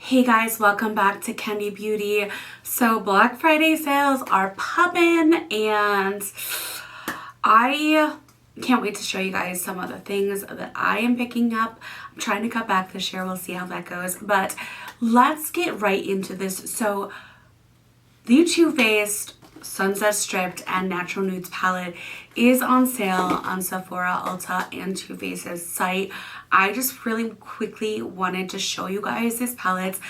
Hey guys, welcome back to Kendi Beauty. So Black Friday sales are popping and I can't wait to show you guys some of the things that I am picking up. I'm trying to cut back this year. We'll see how that goes. But let's get right into this. So the Too Faced Sunset Stripped and Natural Nudes palette is on sale on Sephora, Ulta, and Too Faced's site. I just really quickly wanted to show you guys this palette,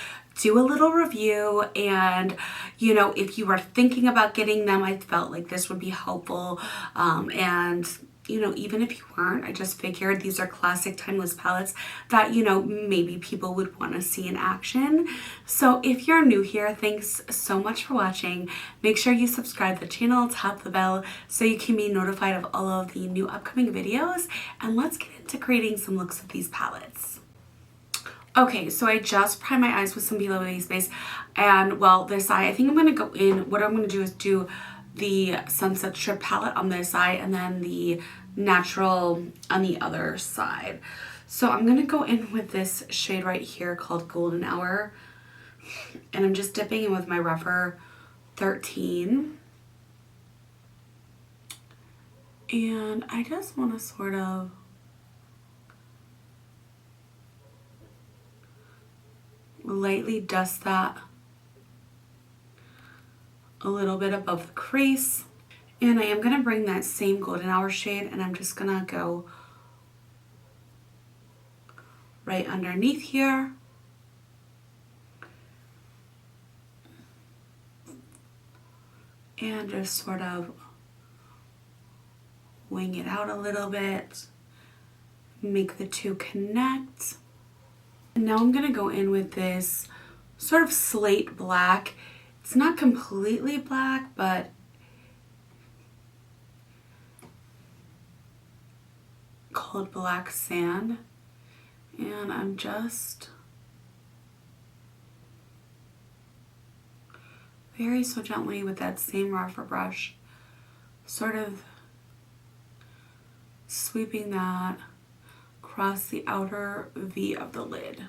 do a little review, and you know, if you are thinking about getting them, I felt like this would be helpful. And you know, even if you weren't, I just figured these are classic timeless palettes that, you know, maybe people would want to see in action. So if you're new here, thanks so much for watching. Make sure you subscribe to the channel, tap the bell so you can be notified of all of the new upcoming videos. And let's get into creating some looks of these palettes. Okay, so I just primed my eyes with some beautubies base, and well, this eye, I think I'm going to go in, what I'm going to do is do the Sunset Strip palette on this side and then the natural on the other side. So I'm going to go in with this shade right here called Golden Hour, and I'm just dipping in with my Rougher 13. And I just want to sort of lightly dust that a little bit above the crease. And I am going to bring that same Golden Hour shade and I'm just going to go right underneath here. And just sort of wing it out a little bit. Make the two connect. And now I'm going to go in with this sort of slate black. It's not completely black, but called Black Sand. And I'm just very so gently with that same rougher brush, sort of sweeping that across the outer V of the lid.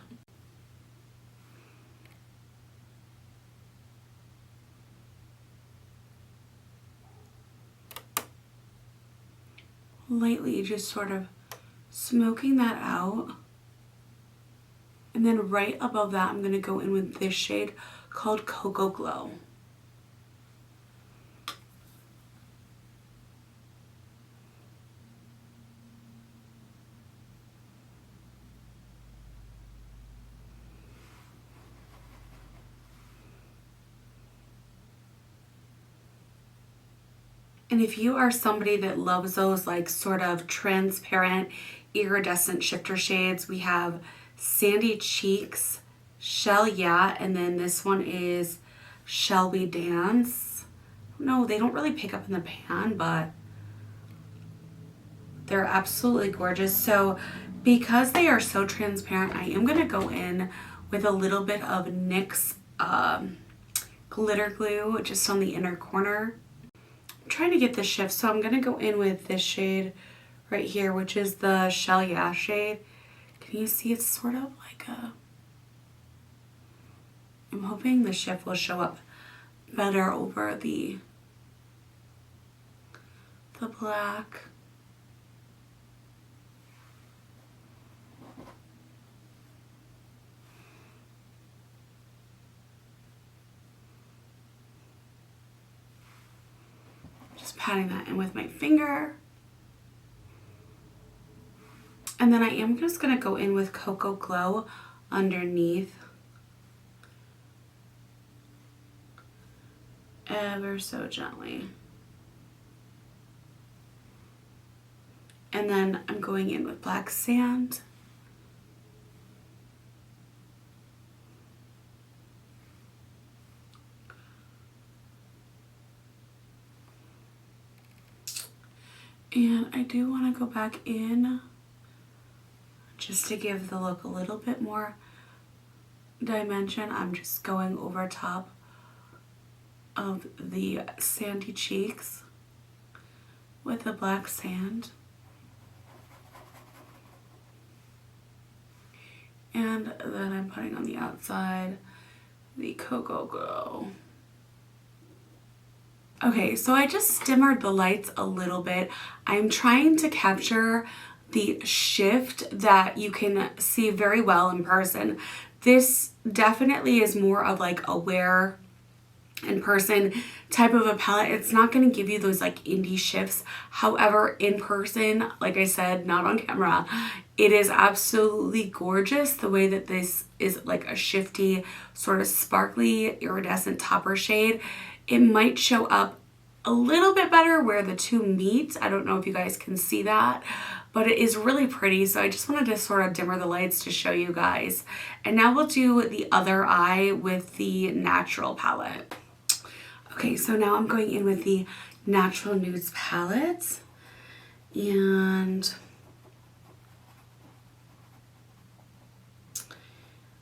Lightly just sort of smoking that out. And then right above that, I'm going to go in with this shade called Cocoa Glow. And if you are somebody that loves those like sort of transparent iridescent shifter shades, we have Sandy Cheeks, Shell Yeah, and then this one is Shall We Dance. No, they don't really pick up in the pan, but they're absolutely gorgeous. So because they are so transparent, I am going to go in with a little bit of NYX glitter glue just on the inner corner. I'm trying to get the shift, so I'm going to go in with this shade right here, which is the Shell Yeah shade. Can you see it's sort of like a... I'm hoping the shift will show up better over the black. Just patting that in with my finger. And then I am just going to go in with Cocoa Glow underneath. Ever so gently. And then I'm going in with Black Sand. And I do want to go back in just to give the look a little bit more dimension. I'm just going over top of the Sandy Cheeks with the Black Sand. And then I'm putting on the outside the Cocoa Glow. Okay, so I just dimmered the lights a little bit. I'm trying to capture the shift that you can see very well in person. This definitely is more of like a wear in person type of a palette. It's not going to give you those like indie shifts. However, in person, like I said, not on camera, it is absolutely gorgeous the way that this is like a shifty, sort of sparkly, iridescent topper shade. It might show up a little bit better where the two meet. I don't know if you guys can see that, but it is really pretty. So I just wanted to sort of dimmer the lights to show you guys. And now we'll do the other eye with the Natural palette. Okay, so now I'm going in with the Natural Nudes palette, and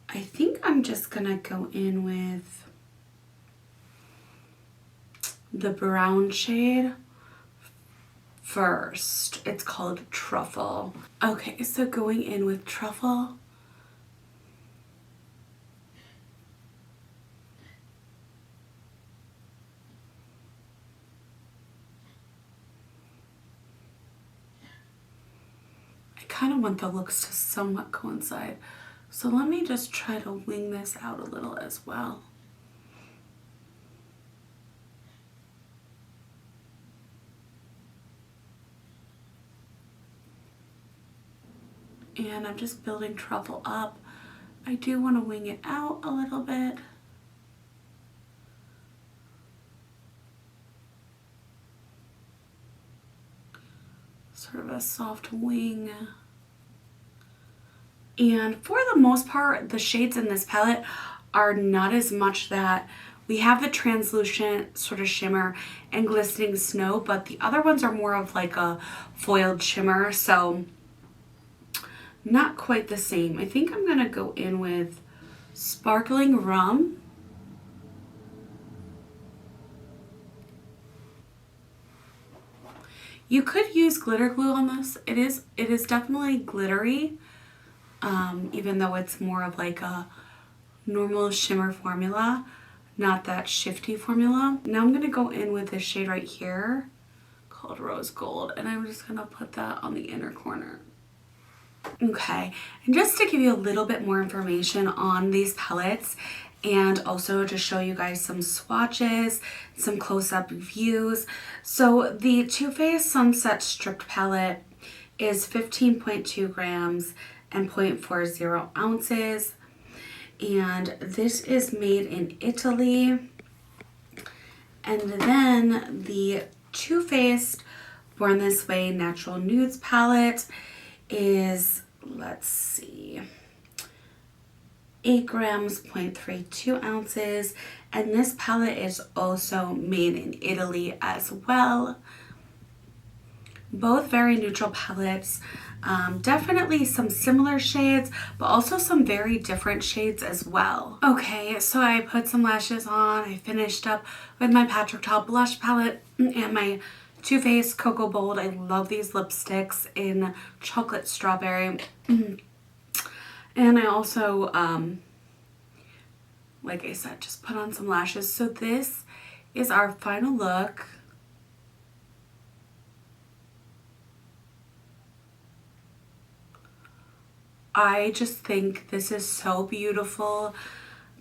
I think I'm just gonna go in with the brown shade first. It's called Truffle. Okay, so going in with Truffle. I kind of want the looks to somewhat coincide. So let me just try to wing this out a little as well. And I'm just building Truffle up. I do want to wing it out a little bit. Sort of a soft wing. And for the most part, the shades in this palette are not as much that we have the translucent sort of shimmer and glistening snow, but the other ones are more of like a foiled shimmer, so not quite the same. I think I'm gonna go in with Sparkling Rum. You could use glitter glue on this. It is definitely glittery, even though it's more of like a normal shimmer formula, not that shifty formula. Now I'm gonna go in with this shade right here called Rose Gold, and I'm just gonna put that on the inner corner. Okay, and just to give you a little bit more information on these palettes, and also to show you guys some swatches, some close-up views. So the Too Faced Sunset Stripped palette is 15.2 grams and 0.40 ounces. And this is made in Italy. And then the Too Faced Born This Way Natural Nudes palette is, let's see, 8 grams, 0.32 ounces. And this palette is also made in Italy as well. Both very neutral palettes. Definitely some similar shades, but also some very different shades as well. Okay, so I put some lashes on. I finished up with my Patrick Ta blush palette and my Too Faced Cocoa Bold. I love these lipsticks in chocolate strawberry. And I also, like I said, just put on some lashes. So this is our final look. I just think this is so beautiful.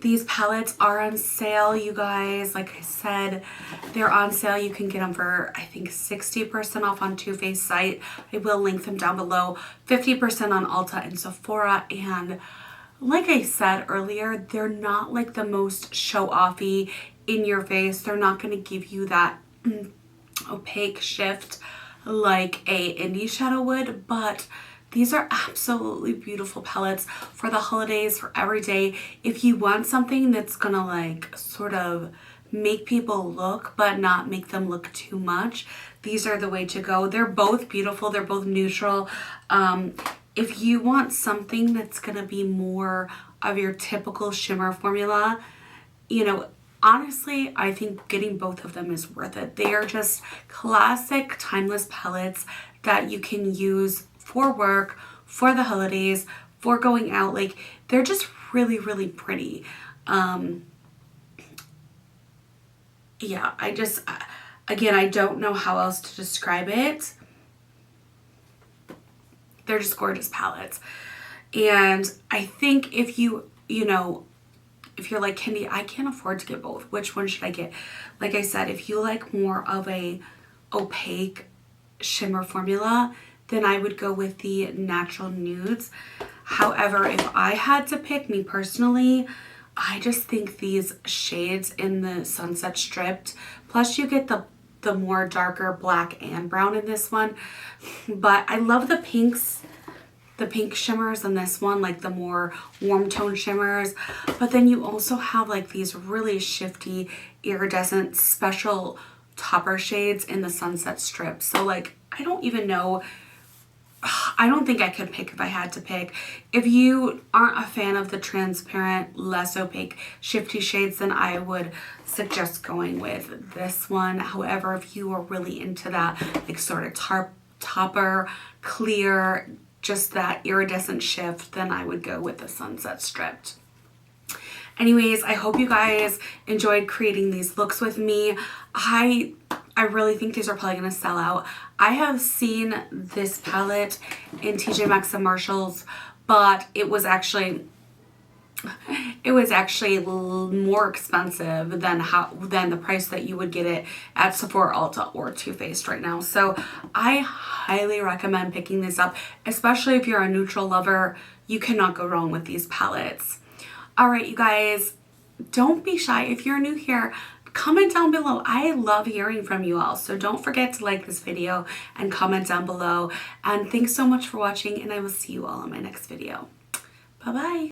These palettes are on sale, you guys. Like I said, they're on sale. You can get them for, I think, 60% off on Too Faced site. I will link them down below. 50% on Ulta and Sephora. And like I said earlier, they're not like the most show-offy, in your face. They're not going to give you that opaque shift like a indie shadow would, but these are absolutely beautiful palettes for the holidays, for every day. If you want something that's gonna like sort of make people look but not make them look too much, these are the way to go. They're both beautiful. They're both neutral. If you want something that's gonna be more of your typical shimmer formula, you know, honestly, I think getting both of them is worth it. They are just classic, timeless palettes that you can use for work, for the holidays, for going out. Like, they're just really, really pretty. Yeah, I just, again, I don't know how else to describe it. They're just gorgeous palettes. And I think if you know, if you're like, Kendi, I can't afford to get both, which one should I get? Like I said, if you like more of a opaque shimmer formula, then I would go with the Natural Nudes. However, if I had to pick, me personally, I just think these shades in the Sunset Stripped, plus you get the more darker black and brown in this one. But I love the pinks, the pink shimmers in this one, like the more warm tone shimmers. But then you also have like these really shifty, iridescent, special topper shades in the Sunset Strip. So like, I don't even know, I don't think I could pick if I had to pick. If you aren't a fan of the transparent, less opaque, shifty shades, then I would suggest going with this one. However, if you are really into that, like sort of topper, clear, just that iridescent shift, then I would go with the Sunset Stripped. Anyways, I hope you guys enjoyed creating these looks with me. I really think these are probably going to sell out. I have seen this palette in TJ Maxx and Marshalls, but it was actually more expensive than the price that you would get it at Sephora, Ulta, or Too Faced right now. So I highly recommend picking this up, especially if you're a neutral lover. You cannot go wrong with these palettes. All right, you guys, don't be shy. If you're new here, comment down below. I love hearing from you all. So don't forget to like this video and comment down below. And thanks so much for watching, and I will see you all in my next video. Bye-bye.